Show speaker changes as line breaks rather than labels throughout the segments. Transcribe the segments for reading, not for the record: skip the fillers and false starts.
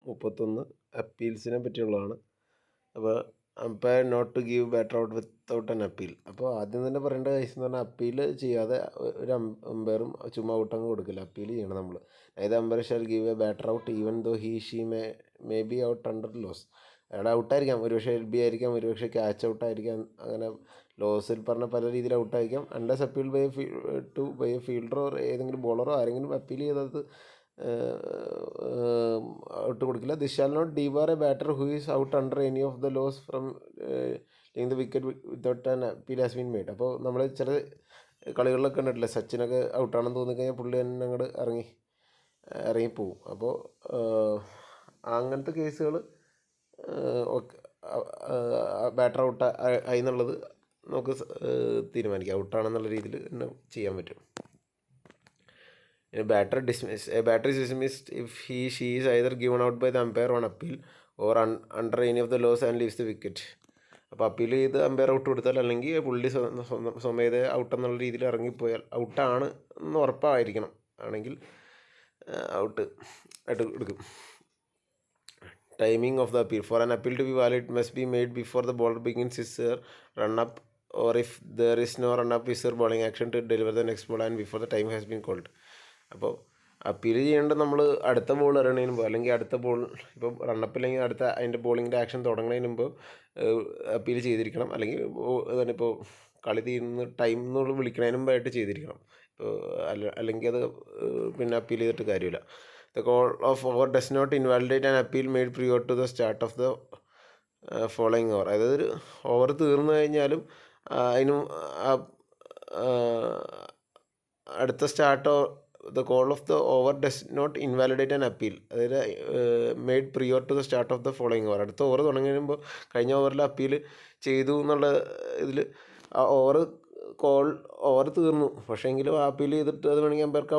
31 അപ്പീൽസിനെ പറ്റിയുള്ളതാണ്. അപ്പോൾ umpire not to give batter out without an appeal. അപ്പോൾ ആദ്യം തന്നെ പറയേണ്ട കേസ് എന്ന് പറഞ്ഞാൽ അപ്പീൽ ചെയ്യാതെ ഒരു അമ്പയറും ചുമ്മാ ഔട്ടങ്ങ് കൊടുക്കില്ല, അപ്പീൽ ചെയ്യണം നമ്മൾ. അതായത് umpire shall give a batter out even though she may be out under laws. അയാൾ ഔട്ടായിരിക്കാം, ഒരുപക്ഷെ എൽ ബി ആയിരിക്കാം, ഒരുപക്ഷെ ക്യാച്ച് ഔട്ടായിരിക്കാം, അങ്ങനെ ലോസിൽ പറഞ്ഞ പല രീതിയിൽ ഔട്ടായിരിക്കാം. അണ്ടസ് അപ്പീൽ ബൈ എ ഫീൽഡറോ ഏതെങ്കിലും ബോളറോ ആരെങ്കിലും അപ്പീൽ ചെയ്തത് ഔട്ട് കൊടുക്കില്ല. This shall not debar a batter who is out under any of the laws from leaving the wicket without an appeal has been made. അപ്പോൾ നമ്മൾ ചില കളികളിലൊക്കെ കണ്ടിട്ടില്ലേ, സച്ചിനൊക്കെ ഔട്ടാണെന്ന് തോന്നിക്കഴിഞ്ഞാൽ പുള്ളി തന്നെ അങ്ങോട്ട് ഇറങ്ങിപ്പോവും. അപ്പോൾ അങ്ങനത്തെ കേസുകൾ ബാറ്റർ ഔട്ട് ആയി എന്നുള്ളത് നമുക്ക് തീരുമാനിക്കാം. ഔട്ടാണെന്നുള്ള രീതിയിൽ തന്നെ ചെയ്യാൻ പറ്റും. Batter is dismissed if she is either given out by the umpire on appeal or under any of the laws and leaves the wicket. അപ്പോൾ അപ്പീൽ ചെയ്ത് അമ്പയർ ഔട്ട് കൊടുത്താൽ, അല്ലെങ്കിൽ പുള്ളി സ്വമേധ ഔട്ട് എന്നുള്ള രീതിയിൽ ഇറങ്ങിപ്പോയാൽ, ഔട്ടാണ് എന്ന് ഉറപ്പായിരിക്കണം, ആണെങ്കിൽ ഔട്ട് ആയിട്ട് എടുക്കും. Timing of the appeal. For an appeal to be valid, it must be made before the bowler begins his run-up, or if there is no run-up, his bowling action to deliver the next ball and before the time has been called. അപ്പോൾ appeal ചെയ്യേണ്ടത് നമ്മൾ അടുത്ത ball എറിയണതിന് മുമ്പ്, അല്ലെങ്കിൽ അടുത്ത ball ഇപ്പോൾ run up അല്ലെങ്കിൽ അതിൻ്റെ ബോളിങ്ങിൻ്റെ ആക്ഷൻ തുടങ്ങുന്നതിന് മുമ്പ് അപ്പീൽ ചെയ്തിരിക്കണം. അല്ലെങ്കിൽ തന്നെ ഇപ്പോൾ കളി തീരുന്ന ടൈം എന്നുള്ള വിളിക്കുന്നതിന് മുമ്പായിട്ട് ചെയ്തിരിക്കണം. ഇപ്പോൾ അല്ലെങ്കിൽ അത് പിന്നെ അപ്പീൽ ചെയ്തിട്ട് കാര്യമില്ല. The call of over does not invalidate an appeal made prior to the start of the following over. അതായത് ഒരു ഓവർ തീർന്നു കഴിഞ്ഞാലും അതിനും അടുത്ത സ്റ്റാർട്ടോ the call of the over does not invalidate an appeal. അതായത് made prior to the start of the following over. അടുത്ത over തുടങ്ങുമ്പോൾ കഴിഞ്ഞ ഓവറിൽ അപ്പീൽ ചെയ്തു എന്നുള്ള ഇതിൽ ആ ഓവർ തീർന്നു, പക്ഷേ എങ്കിലും അപ്പീൽ ചെയ്തിട്ട് അത് വേണമെങ്കിൽ അമ്പയർക്ക്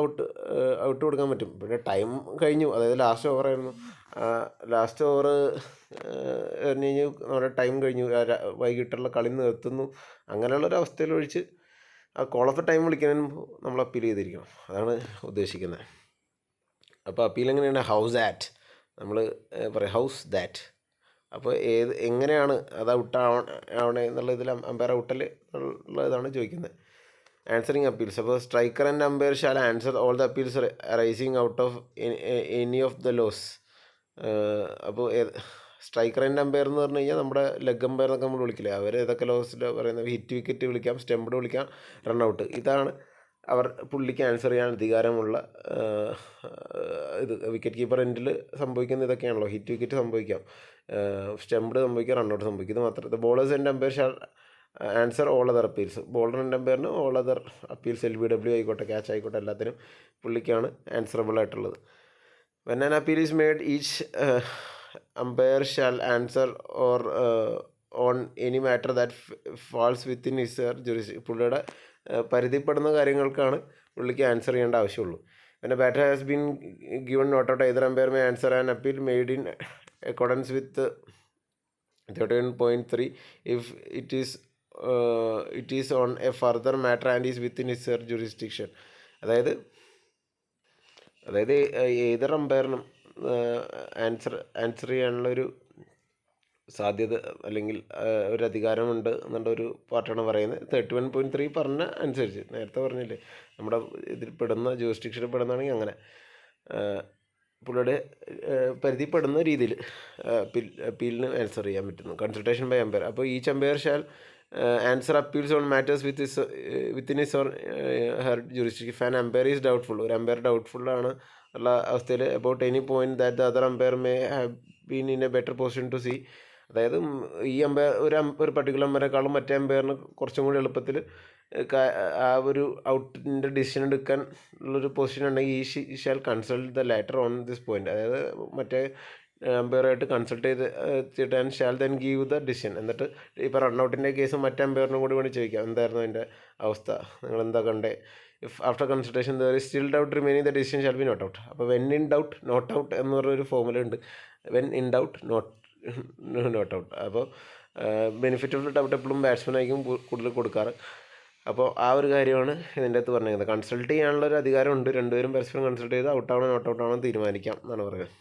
ഔട്ട് കൊടുക്കാൻ പറ്റും. പിന്നെ ടൈം കഴിഞ്ഞു, അതായത് ലാസ്റ്റ് ഓവറായിരുന്നു, ലാസ്റ്റ് ഓവർ എറിഞ്ഞ് കഴിഞ്ഞ് നമ്മുടെ ടൈം കഴിഞ്ഞു, വൈകിട്ടുള്ള കളി നിർത്തുന്നു, അങ്ങനെയുള്ളൊരവസ്ഥയിൽ ഒഴിച്ച് ആ കോൾ ഓഫ് ദ ടൈം വിളിക്കുന്നതിന് മുമ്പ് നമ്മൾ അപ്പീൽ ചെയ്തിരിക്കണം. അതാണ് ഉദ്ദേശിക്കുന്നത്. അപ്പോൾ അപ്പീൽ എങ്ങനെയാണ്? ഹൗസ് ദാറ്റ് നമ്മൾ പറയും, ഹൗസ് ദാറ്റ്. അപ്പോൾ എങ്ങനെയാണ് അത് ഔട്ടാവണേ എന്നുള്ള ഇതിൽ അമ്പയർ ഔട്ടൽ ഉള്ള ഇതാണ് ചോദിക്കുന്നത്. Answering appeals. അപ്പോൾ striker and umpire shall answer all the appeals arising out of any of the laws. അപ്പോൾ സ്ട്രൈക്കർ ആൻഡ് അമ്പയർ എന്ന് പറഞ്ഞു കഴിഞ്ഞാൽ നമ്മുടെ ലെഗ് അമ്പയർ എന്നൊക്കെ നമ്മൾ വിളിക്കില്ലേ, അവർ ഏതൊക്കെ ലോസിൽ പറയുന്നത്, ഹിറ്റ് വിക്കറ്റ് വിളിക്കാം, സ്റ്റംപ്ഡ് വിളിക്കാം, റണ്ണൗട്ട്. ഇതാണ് പുള്ളിക്ക് ആൻസർ ചെയ്യാൻ അധികാരമുള്ള ഇത്. വിക്കറ്റ് കീപ്പർ എൻഡിൽ സംഭവിക്കുന്ന ഇതൊക്കെയാണല്ലോ, ഹിറ്റ് വിക്കറ്റ് സംഭവിക്കാം, സ്റ്റംപ്ഡ് സംഭവിക്കാം, റണ്ണൗട്ട് സംഭവിക്കും. ഇത് മാത്രം. Bowlers and umpire shall answer all other appeals. Bowler and അമ്പയറിന് ഓൾ അതർ അപ്പീൽസ്, LBW ആയിക്കോട്ടെ, ക്യാച്ച് ആയിക്കോട്ടെ, എല്ലാത്തിനും പുള്ളിക്കാണ് ആൻസറബിൾ ആയിട്ടുള്ളത്. When an appeal is made, each umpire shall answer or on any matter that falls within his jurisdiction. പുള്ളിയുടെ പരിധിപ്പെടുന്ന കാര്യങ്ങൾക്കാണ് പുള്ളിക്ക് answer ചെയ്യേണ്ട ആവശ്യമുള്ളൂ. When a batter has been given not out, either umpire may answer an appeal made in accordance with 31.3 if it is on a further matter and is within his jurisdiction. അതായത് ഏതൊരു അമ്പയറിനും answer ചെയ്യാനുള്ളൊരു സാധ്യത അല്ലെങ്കിൽ ഒരു അധികാരമുണ്ട് എന്നുള്ളൊരു പാർട്ടാണ് പറയുന്നത്. 31.3 പറഞ്ഞ അനുസരിച്ച്, നേരത്തെ പറഞ്ഞില്ലേ, നമ്മുടെ ഇതിൽ പെടുന്ന ജൂറിസ്ഡിക്ഷനിൽ പെടുന്നതാണെങ്കിൽ അങ്ങനെ പുള്ളിയുടെ പരിധിപ്പെടുന്ന രീതിയിൽ അപ്പീലിന് ആൻസർ ചെയ്യാൻ പറ്റുന്നു. Consultation by umpire. അപ്പോൾ each umpire shall answer appeals on matters within his or her jurisdiction. If an umpire is doubtful, ഒരു അമ്പയർ ഡൗട്ട്ഫുള്ളാണ് ഉള്ള അവസ്ഥയിൽ, about any point that the other umpire may have been in a better position to see. അതായത് ഈ umpire ഒരു particular അമ്പയറേക്കാളും മറ്റേ അമ്പയറിന് കുറച്ചും കൂടി എളുപ്പത്തിൽ ആ ഒരു ഔട്ടിൻ്റെ ഡിസിഷൻ എടുക്കാൻ ഉള്ളൊരു പൊസിഷൻ ഉണ്ടെങ്കിൽ he shall consult the latter on this point. അതായത് മറ്റേ അമ്പയറായിട്ട് കൺസൾട്ട് ചെയ്തിട്ട് and shall then give the decision. എന്നിട്ട് ഇപ്പോൾ റണ്ണൗട്ടിൻ്റെ കേസ് മറ്റേ അമ്പയറിനും കൂടി വേണ്ടി ചോദിക്കാം, എന്തായിരുന്നു അതിൻ്റെ അവസ്ഥ, നിങ്ങളെന്താ കണ്ടേ. If after consultation there is still doubt remaining the decision shall be not out. അപ്പോൾ when in doubt not out എന്ന് പറഞ്ഞൊരു ഫോമുല ഉണ്ട്. When in doubt not out. അപ്പോൾ ബെനിഫിറ്റ് ഓഫ് ഡൗട്ട് എപ്പോഴും ബാറ്റ്സ്മാനായിരിക്കും കൂടുതൽ കൊടുക്കാറ്. അപ്പോൾ ആ ഒരു കാര്യമാണ് ഇതിൻ്റെ അകത്ത് പറഞ്ഞിരിക്കുന്നത്. കൺസൾട്ട് ചെയ്യാനുള്ളൊരു അധികാരമുണ്ട്, രണ്ടുപേരും പരസ്പരം കൺസൾട്ട് ചെയ്ത് ഔട്ടാവണോ നോട്ട് ഔട്ടാണോ തീരുമാനിക്കാം എന്നാണ് പറയുന്നത്.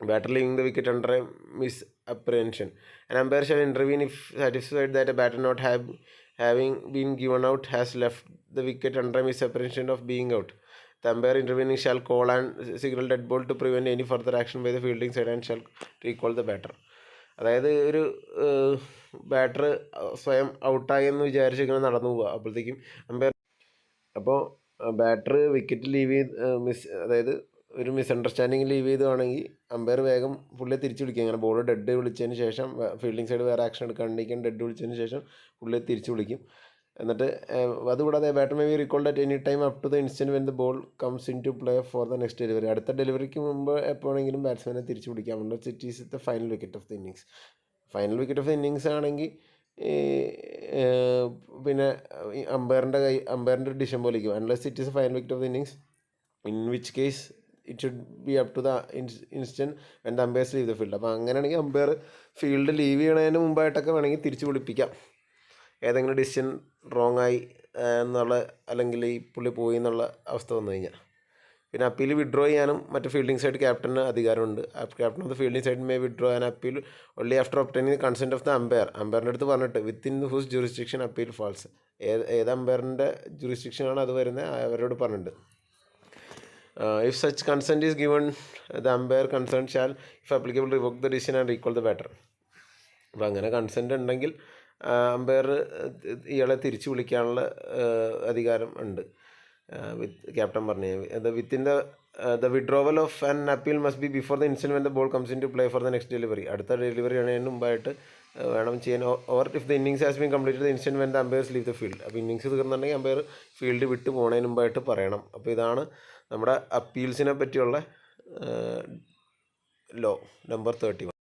batter leaving the wicket under a misapprehension. An umpire shall intervene if satisfied that a batter not having been given out has left the wicket under a misapprehension of being out. The umpire intervening shall call and signal dead ball to prevent any further action by the fielding side and shall recall the batter. അതായത് ഒരു batter സ്വയം ഔട്ടായി എന്ന് വിചാരിച്ച് ഇങ്ങനെ നടന്നു പോവുക. അപ്പോഴത്തേക്കും അമ്പയർ അപ്പോൾ ബാറ്റർ വിക്കറ്റ് ലീവ് ചെയ്ത് അതായത് ഒരു മിസ്അണ്ടർസ്റ്റാൻഡിങ് ലീവ് ചെയ്തുവാണെങ്കിൽ അമ്പയർ വേഗം പുള്ളിയെ തിരിച്ചു വിളിക്കുക. അങ്ങനെ ബോൾ ഡെഡ് വിളിച്ചതിന് ശേഷം ഫീൽഡിംഗ് സൈഡ് വേറെ ആക്ഷൻ എടുക്കാണ്ടിരിക്കാൻ ഡെഡ് വിളിച്ചതിന് ശേഷം പുള്ളിയെ തിരിച്ചു വിളിക്കും. എന്നിട്ട് അതുകൂടാതെ batter may be recalled at any time up to the instant when the ball comes into play for the next delivery. അടുത്ത ഡെലിവറിക്ക് മുമ്പ് എപ്പോഴെങ്കിലും ബാറ്റ്സ്മാനെ തിരിച്ചു വിളിക്കാറുണ്ട്. It is the final wicket of the innings. Final wicket of the innings ആണെങ്കിൽ പിന്നെ അമ്പയറിൻ്റെ ഒരു ഡിസിഷൻ പോലെ ഇരിക്കും. Unless it is A final wicket of the innings, in which case it should be up to the instant when the umpires leave the field. അപ്പോൾ അങ്ങനെയാണെങ്കിൽ umpire field leave ചെയ്യണതിന് മുമ്പായിട്ടൊക്കെ വേണമെങ്കിൽ തിരിച്ചു വിളിപ്പിക്കാം. ഏതെങ്കിലും ഡിസിഷൻ റോങ് ആയി എന്നുള്ള അല്ലെങ്കിൽ ഈ പുള്ളി പോയി എന്നുള്ള അവസ്ഥ വന്നു കഴിഞ്ഞാൽ. പിന്നെ അപ്പീൽ വിഡ്രോ ചെയ്യാനും മറ്റ് ഫീൽഡിംഗ് സൈഡ് ക്യാപ്റ്റന് അധികാരമുണ്ട്. Captain of the fielding side may withdraw an appeal only after obtaining consent of the അമ്പയറിൻ്റെ അടുത്ത് പറഞ്ഞിട്ട് within whose jurisdiction appeal falls. ഏത് അമ്പയറിൻ്റെ ജൂറിസ്ഡിക്ഷനാണ് അത് വരുന്നത് അവരോട് പറഞ്ഞിട്ടുണ്ട്. If such consent is given the umpire concerned shall if applicable revoke the decision and recall the batter. അപ്പോൾ അങ്ങനെ കൺസെൻറ്റ് ഉണ്ടെങ്കിൽ അമ്പയർ ഇയാളെ തിരിച്ചു വിളിക്കാനുള്ള അധികാരം ഉണ്ട്. ക്യാപ്റ്റൻ പറഞ്ഞു within the withdrawal of an appeal must be before the instant when the ball comes into play for the next delivery. അടുത്ത ഡെലിവറി ആണതിന് മുമ്പായിട്ട് വേണം ചെയ്യാൻ. Or if the innings has been completed the instant when the umpires leave the field. അപ്പോൾ innings തീർന്നിട്ടുണ്ടെങ്കിൽ umpire field വിട്ട് പോകുന്നതിന് മുമ്പായിട്ട് പറയണം. അപ്പോൾ ഇതാണ് നമ്മുടെ അപ്പീൽസിനെ പറ്റിയുള്ള ലോ നമ്പർ 31.